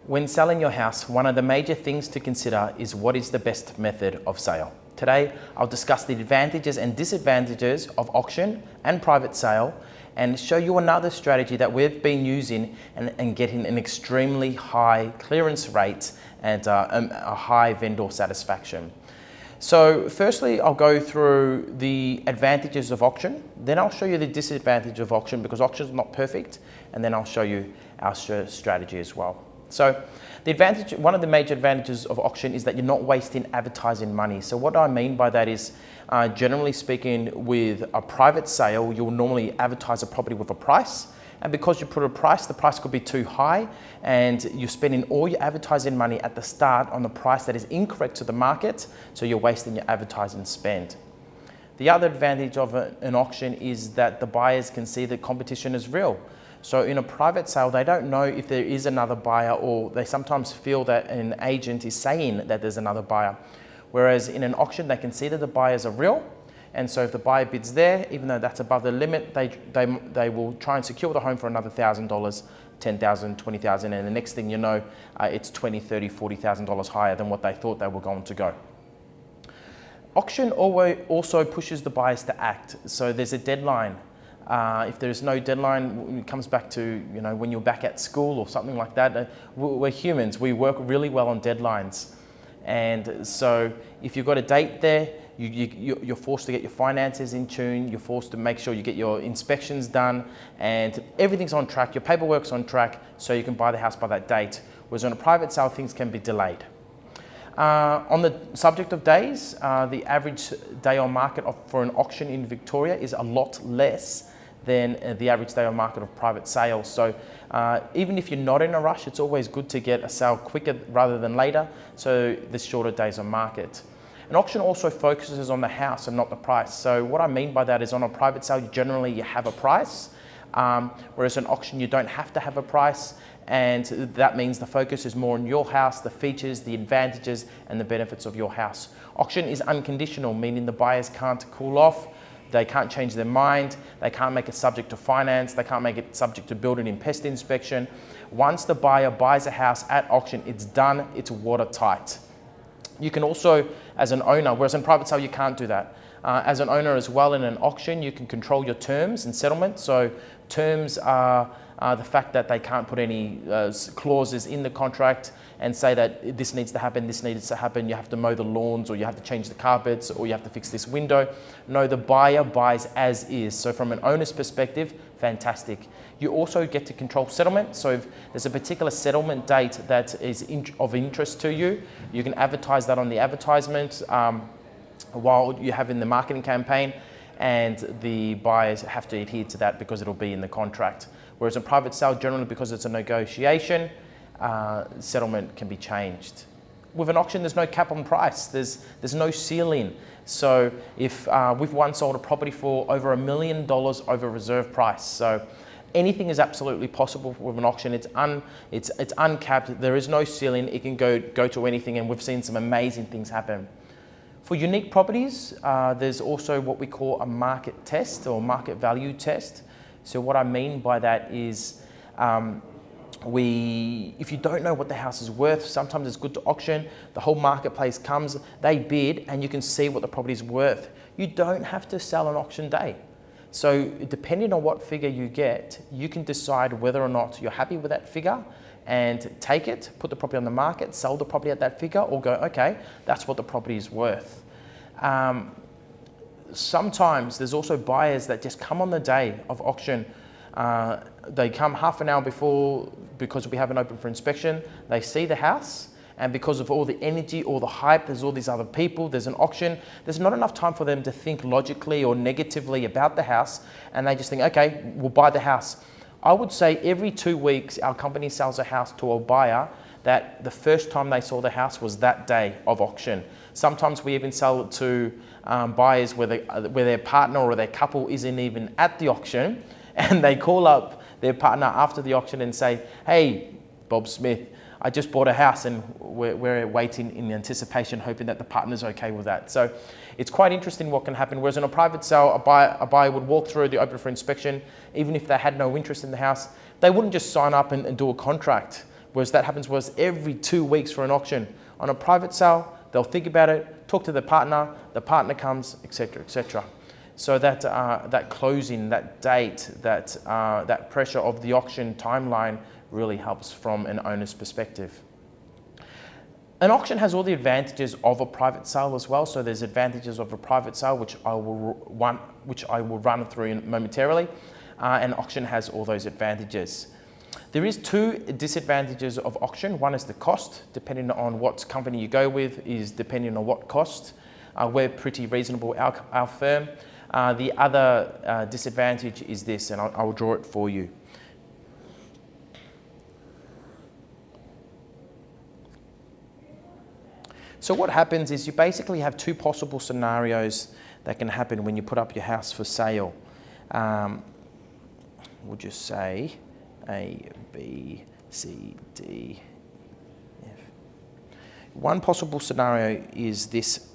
When selling your house, one of the major things to consider is what is the best method of sale. Today, I'll discuss the advantages and disadvantages of auction and private sale and show you another strategy that we've been using and getting an extremely high clearance rate and a high vendor satisfaction. So firstly, I'll go through the advantages of auction, then I'll show you the disadvantage of auction because auction is not perfect, and then I'll show you our strategy as well. So one of the major advantages of auction is that you're not wasting advertising money. So what I mean by that is, generally speaking, with a private sale, you'll normally advertise a property with a price. And because you put a price, the price could be too high and you're spending all your advertising money at the start on the price that is incorrect to the market. So you're wasting your advertising spend. The other advantage of an auction is that the buyers can see that competition is real. So in a private sale, they don't know if there is another buyer, or they sometimes feel that an agent is saying that there's another buyer. Whereas in an auction, they can see that the buyers are real. And so if the buyer bids there, even though that's above the limit, they will try and secure the home for another $1,000, $10,000, $20,000. And the next thing you know, it's $20,000, $30,000, $40,000 higher than what they thought they were going to go. Auction also pushes the buyers to act. So there's a deadline. If there's no deadline, it comes back to, when you're back at school or something like that. We're humans, we work really well on deadlines. And so if you've got a date there, you're forced to get your finances in tune, you're forced to make sure you get your inspections done and everything's on track, your paperwork's on track, so you can buy the house by that date. Whereas on a private sale, things can be delayed. On the subject of days, the average day on market for an auction in Victoria is a lot less than the average day on market of private sales. So even if you're not in a rush, it's always good to get a sale quicker rather than later, so the shorter days on market. An auction also focuses on the house and not the price. So what I mean by that is, on a private sale, generally you have a price, whereas an auction you don't have to have a price, and that means the focus is more on your house, the features, the advantages and the benefits of your house. Auction is unconditional, meaning the buyers can't cool off, they can't change their mind, they can't make it subject to finance, they can't make it subject to building and pest inspection. Once the buyer buys a house at auction, it's done, it's watertight. You can also, as an owner, whereas in private sale you can't do that. As an owner as well, in an auction, you can control your terms and settlement. So terms are the fact that they can't put any clauses in the contract and say that this needs to happen, this needs to happen, you have to mow the lawns, or you have to change the carpets, or you have to fix this window. No, the buyer buys as is. So from an owner's perspective, fantastic. You also get to control settlement. So if there's a particular settlement date that is of interest to you, you can advertise that on the advertisement while you're having the marketing campaign, and the buyers have to adhere to that because it'll be in the contract. Whereas in private sale, generally because it's a negotiation, settlement can be changed. With an auction, there's no cap on price. There's no ceiling. So if we've once sold a property for over $1 million over reserve price. So anything is absolutely possible with an auction. It's uncapped. There is no ceiling. It can go to anything, and we've seen some amazing things happen. For unique properties, there's also what we call a market test or market value test. So what I mean by that is, if you don't know what the house is worth, sometimes it's good to auction. The whole marketplace comes, they bid, and you can see what the property is worth. You don't have to sell on auction day. So depending on what figure you get, you can decide whether or not you're happy with that figure and take it, put the property on the market, sell the property at that figure, or go, okay, that's what the property is worth. Sometimes there's also buyers that just come on the day of auction. They come half an hour before because we have it open for inspection. They see the house, and because of all the energy, all the hype, there's all these other people, there's an auction, there's not enough time for them to think logically or negatively about the house, and they just think, okay, we'll buy the house. I would say every 2 weeks, our company sells a house to a buyer that the first time they saw the house was that day of auction. Sometimes we even sell it to buyers where their partner or their couple isn't even at the auction, and they call up their partner after the auction and say, hey, Bob Smith, I just bought a house, and we're waiting in anticipation, hoping that the partner's okay with that. So it's quite interesting what can happen. Whereas in a private sale, a buyer would walk through the open for inspection, even if they had no interest in the house. They wouldn't just sign up and do a contract. Whereas that happens was every 2 weeks for an auction. On a private sale, they'll think about it, talk to the partner comes, etc., etc. So that closing, that date, that pressure of the auction timeline really helps from an owner's perspective. An auction has all the advantages of a private sale as well. So there's advantages of a private sale, which I will run through momentarily. An auction has all those advantages. There is 2 disadvantages of auction. One is the cost, depending on what company you go with, is depending on what cost. We're pretty reasonable, our firm. The other disadvantage is this, and I will draw it for you. So what happens is you basically have 2 possible scenarios that can happen when you put up your house for sale. We'll just say A, B, C, D, F. One possible scenario is this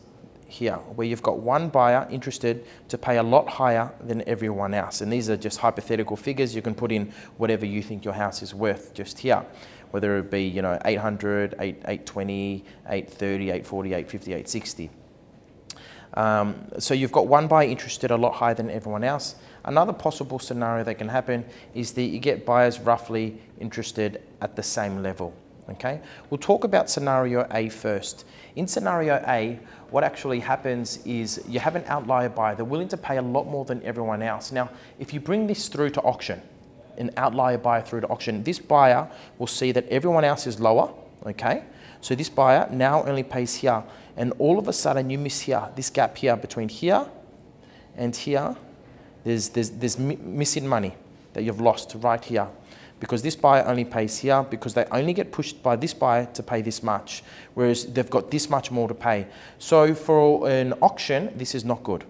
here, where you've got one buyer interested to pay a lot higher than everyone else. And these are just hypothetical figures. You can put in whatever you think your house is worth just here, whether it be, 800, 820, 830, 840, 850, 860. So you've got one buyer interested a lot higher than everyone else. Another possible scenario that can happen is that you get buyers roughly interested at the same level. Okay, we'll talk about scenario A first. In scenario A, what actually happens is you have an outlier buyer. They're willing to pay a lot more than everyone else. Now, if you bring this through to auction, an outlier buyer through to auction, this buyer will see that everyone else is lower. Okay, so this buyer now only pays here, and all of a sudden you miss here, this gap here between here and here. There's missing money that you've lost right here, because this buyer only pays here because they only get pushed by this buyer to pay this much, whereas they've got this much more to pay. So for an auction, this is not good.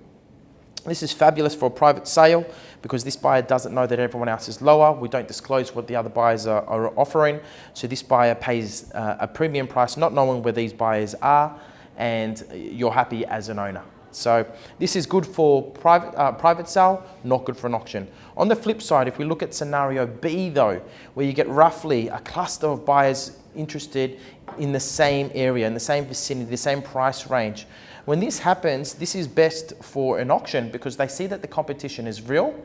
This is fabulous for a private sale because this buyer doesn't know that everyone else is lower. We don't disclose what the other buyers are offering. So this buyer pays a premium price, not knowing where these buyers are, and you're happy as an owner. So this is good for private sale, not good for an auction. On the flip side, if we look at scenario B though, where you get roughly a cluster of buyers interested in the same area, in the same vicinity, the same price range. When this happens, this is best for an auction because they see that the competition is real.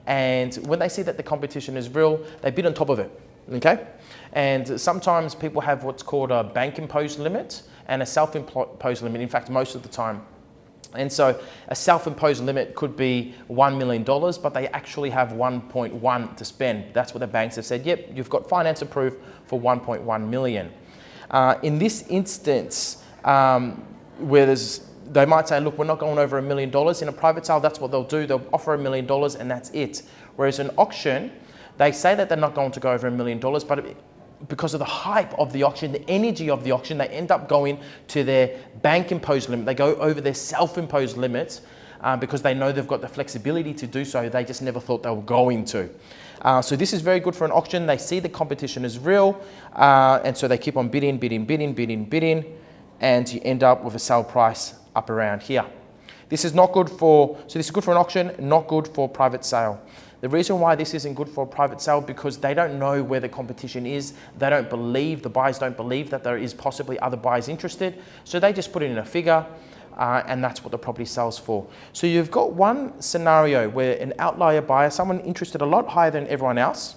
And when they see that the competition is real, they bid on top of it, okay? And sometimes people have what's called a bank-imposed limit and a self-imposed limit, in fact, most of the time. And so a self-imposed limit could be $1 million, but they actually have 1.1 to spend. That's what the banks have said, yep, you've got finance approved for 1.1 million. In this instance, where they might say, look, we're not going over $1 million. In a private sale, that's what they'll do. They'll offer $1 million and that's it. Whereas an auction, they say that they're not going to go over $1 million, but because of the hype of the auction, the energy of the auction, they end up going to their bank-imposed limit. They go over their self-imposed limits because they know they've got the flexibility to do so. They just never thought they were going to. So this is very good for an auction. They see the competition is real, and so they keep on bidding, and you end up with a sale price up around here. This is not good for, so this is good for an auction, not good for private sale. The reason why this isn't good for a private sale because they don't know where the competition is. They don't believe, the buyers don't believe that there is possibly other buyers interested. So they just put it in a figure and that's what the property sells for. So you've got one scenario where an outlier buyer, someone interested a lot higher than everyone else,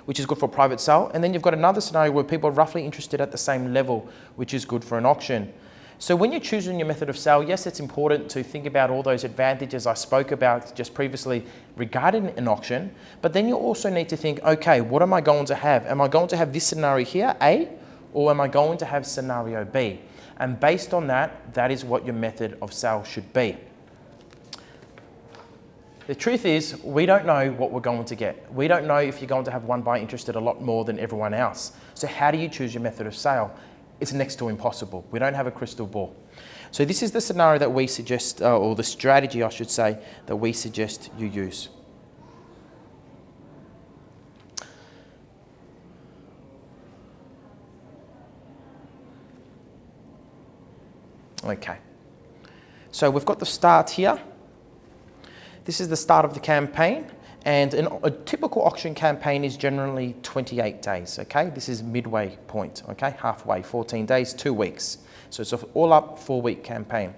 which is good for a private sale. And then you've got another scenario where people are roughly interested at the same level, which is good for an auction. So when you're choosing your method of sale, yes, it's important to think about all those advantages I spoke about just previously regarding an auction, but then you also need to think, okay, what am I going to have? Am I going to have this scenario here, A, or am I going to have scenario B? And based on that, that is what your method of sale should be. The truth is, we don't know what we're going to get. We don't know if you're going to have one buyer interested a lot more than everyone else. So how do you choose your method of sale? It's next to impossible. We don't have a crystal ball. So this is the scenario that we suggest, or the strategy I should say, that we suggest you use. Okay, so we've got the start here. This is the start of the campaign. And a typical auction campaign is generally 28 days, okay? This is midway point, okay? Halfway, 14 days, 2 weeks. So it's an all up 4-week campaign.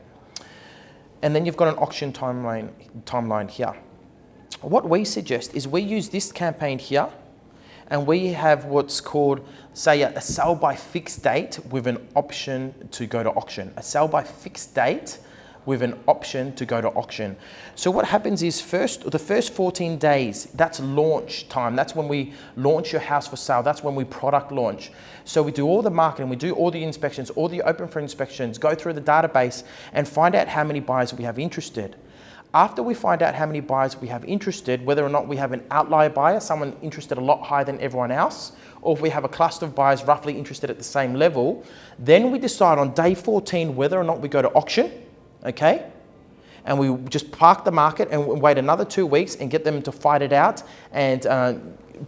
And then you've got an auction timeline here. What we suggest is we use this campaign here, and we have what's called, say, a sell by fixed date with an option to go to auction. A sell by fixed date with an option to go to auction. So what happens is the first 14 days, that's launch time. That's when we launch your house for sale. That's when we product launch. So we do all the marketing, we do all the inspections, all the open for inspections, go through the database and find out how many buyers we have interested. After we find out how many buyers we have interested, whether or not we have an outlier buyer, someone interested a lot higher than everyone else, or if we have a cluster of buyers roughly interested at the same level, then we decide on day 14 whether or not we go to auction, okay? And we just park the market and wait another 2 weeks and get them to fight it out and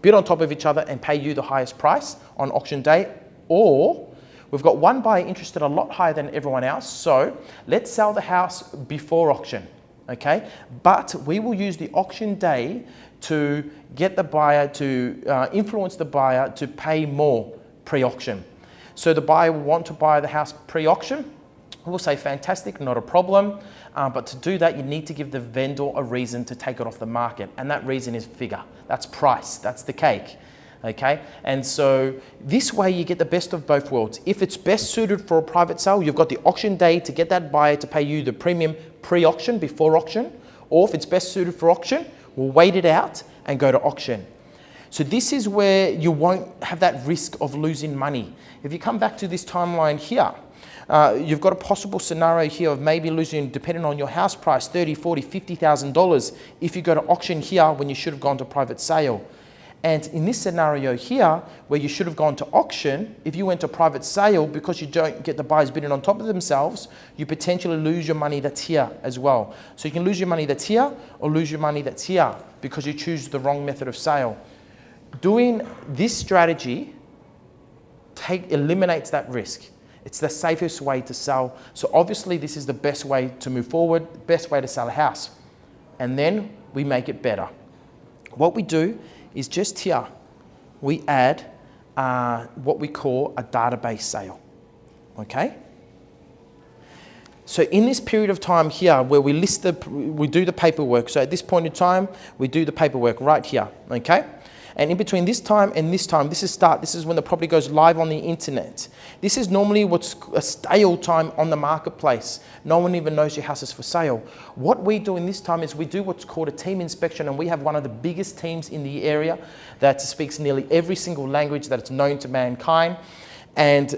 bid on top of each other and pay you the highest price on auction day. Or we've got one buyer interested a lot higher than everyone else, so let's sell the house before auction. Okay, but we will use the auction day to get the buyer to influence the buyer to pay more pre-auction. So the buyer will want to buy the house pre-auction. We'll say fantastic, not a problem. But to do that, you need to give the vendor a reason to take it off the market. And that reason is figure. That's price. That's the cake. Okay, and so this way you get the best of both worlds. If it's best suited for a private sale, you've got the auction day to get that buyer to pay you the premium pre-auction before auction, or if it's best suited for auction, we'll wait it out and go to auction. So this is where you won't have that risk of losing money. If you come back to this timeline here, you've got a possible scenario here of maybe losing, depending on your house price, $30,000, $40,000, $50,000 if you go to auction here when you should have gone to private sale. And in this scenario here, where you should have gone to auction, if you went to private sale, because you don't get the buyers bidding on top of themselves, you potentially lose your money that's here as well. So you can lose your money that's here or lose your money that's here because you choose the wrong method of sale. Doing this strategy eliminates that risk. It's the safest way to sell. So obviously this is the best way to move forward, best way to sell a house. And then we make it better. What we do is just here, we add what we call a database sale, okay? So in this period of time here where we do the paperwork, so at this point in time, we do the paperwork right here, okay? And in between this time and this time, this is when the property goes live on the internet. This is normally what's a stale time on the marketplace. No one even knows your house is for sale. What we do in this time is we do what's called a team inspection, and we have one of the biggest teams in the area that speaks nearly every single language that's known to mankind, and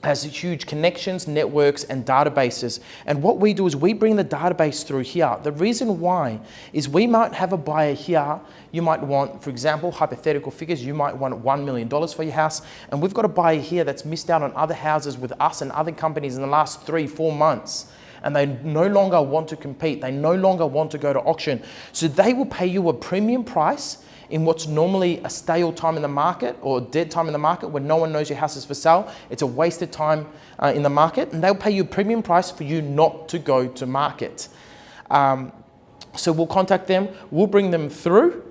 has huge connections, networks, and databases. And what we do is we bring the database through here. The reason why is we might have a buyer here. You might want, for example, hypothetical figures, you might want $1 million for your house. And we've got a buyer here that's missed out on other houses with us and other companies in the last 3-4 months. And they no longer want to compete. They no longer want to go to auction. So they will pay you a premium price in what's normally a stale time in the market or a dead time in the market when no one knows your house is for sale. It's a wasted time in the market, and they'll pay you a premium price for you not to go to market. So we'll contact them, we'll bring them through,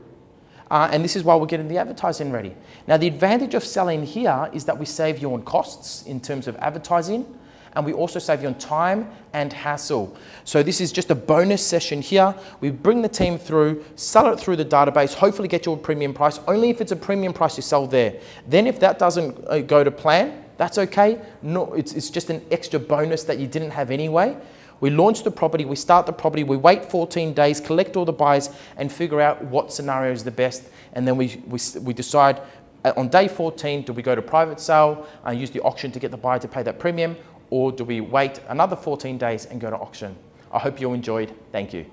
and this is why we're getting the advertising ready. Now the advantage of selling here is that we save you on costs in terms of advertising, and we also save you on time and hassle. So this is just a bonus session here. We bring the team through, sell it through the database, hopefully get you a premium price. Only if it's a premium price you sell there. Then if that doesn't go to plan, that's okay. No, it's just an extra bonus that you didn't have anyway. We launch the property, we start the property, we wait 14 days, collect all the buyers, and figure out what scenario is the best. And then we decide on day 14, do we go to private sale and use the auction to get the buyer to pay that premium, or do we wait another 14 days and go to auction? I hope you enjoyed. Thank you.